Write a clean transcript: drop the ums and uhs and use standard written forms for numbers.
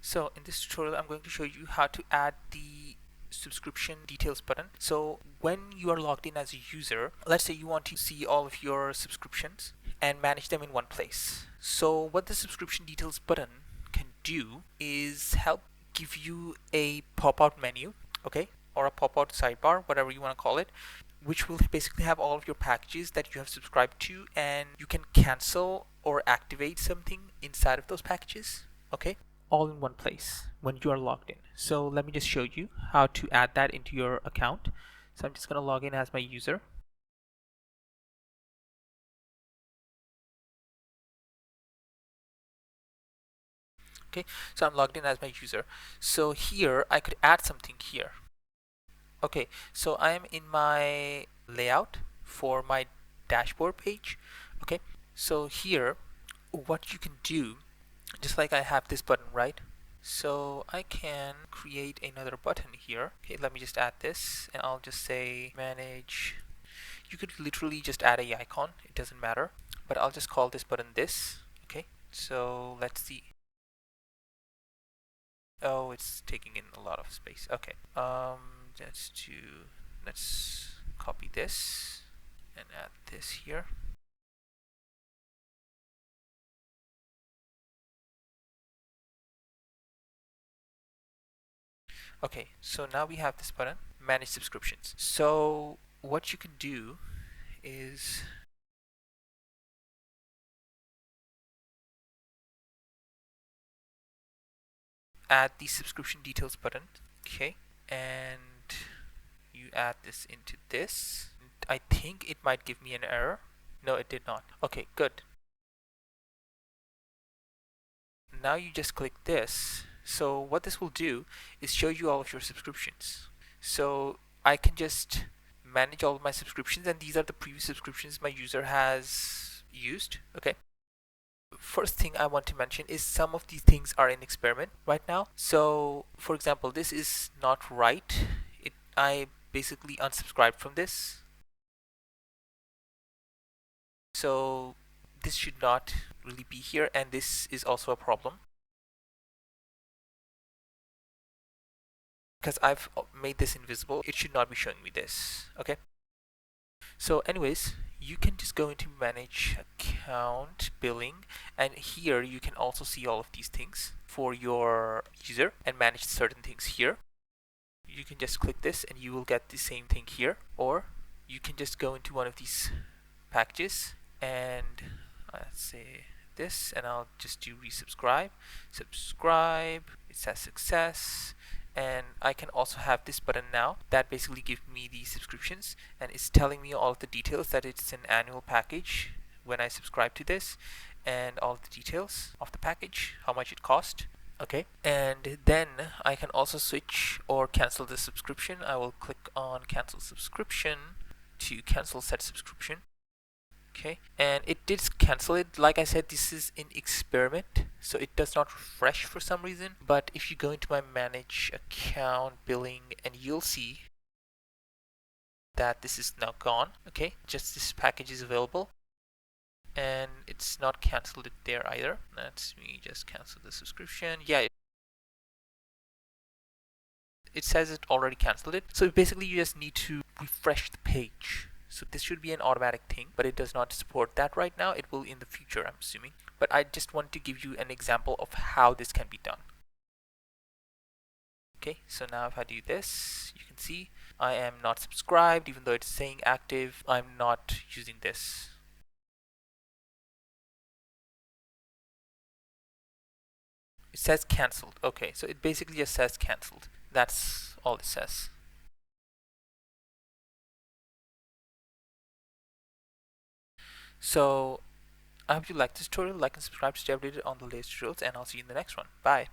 So in this tutorial, I'm going to show you how to add the subscription details button. So when you are logged in as a user, let's say you want to see all of your subscriptions and manage them in one place. So what the subscription details button can do is help give you a pop-out menu, okay, or a pop-out sidebar, whatever you want to call it, which will basically have all of your packages that you have subscribed to, and you can cancel or activate something inside of those packages, okay, all in one place when you are logged in. So let me just show you how to add that into your account. So I'm just going to log in as my user. Okay, so I'm logged in as my user. So here I could add something here. Okay, so I am in my layout for my dashboard page. Okay, so here what you can do, just like I have this button, right? So I can create another button here. Okay, let me just add this, and I'll just say manage. You could literally just add a icon, it doesn't matter, but I'll just call this button this. Okay, so let's see. Oh, it's taking in a lot of space. Okay, let's copy this and add this here. Okay, so now we have this button, manage subscriptions. So what you can do is add the subscription details button. Okay, and you add this into this. I think it might give me an error. No, it did not. Okay, good. Now you just click this. So what this will do is show you all of your subscriptions. So I can just manage all of my subscriptions, and these are the previous subscriptions my user has used. Okay. First thing I want to mention is some of these things are in experiment right now. So for example, this is not right. I basically unsubscribed from this. So this should not really be here, and this is also a problem because I've made this invisible. It should not be showing me this. Okay, so anyways, you can just go into manage account billing, and here you can also see all of these things for your user and manage certain things here. You can just click this and you will get the same thing here, or you can just go into one of these packages and let's say this, and I'll just do resubscribe. Subscribe, it says success, and I can also have this button now that basically gives me the subscriptions, and it's telling me all of the details that it's an annual package when I subscribe to this, and all the details of the package, how much it cost. Okay, and then I can also switch or cancel the subscription. I will click on cancel subscription to cancel said subscription. Okay, and it did cancel it. Like I said, this is in experiment, so it does not refresh for some reason. But if you go into my manage account billing, and you'll see that this is now gone. Okay, just this package is available, and it's not canceled it there either. Let me just cancel the subscription. Yeah, it says it already canceled it. So basically you just need to refresh the page. So this should be an automatic thing, but it does not support that right now. It will in the future, I'm assuming. But I just want to give you an example of how this can be done. Okay, so now if I do this, you can see I am not subscribed, even though it's saying active. I'm not using this. It says cancelled. Okay, so it basically just says cancelled. That's all it says. So I hope you liked this tutorial. Like and subscribe to stay updated on the latest tutorials, and I'll see you in the next one. Bye.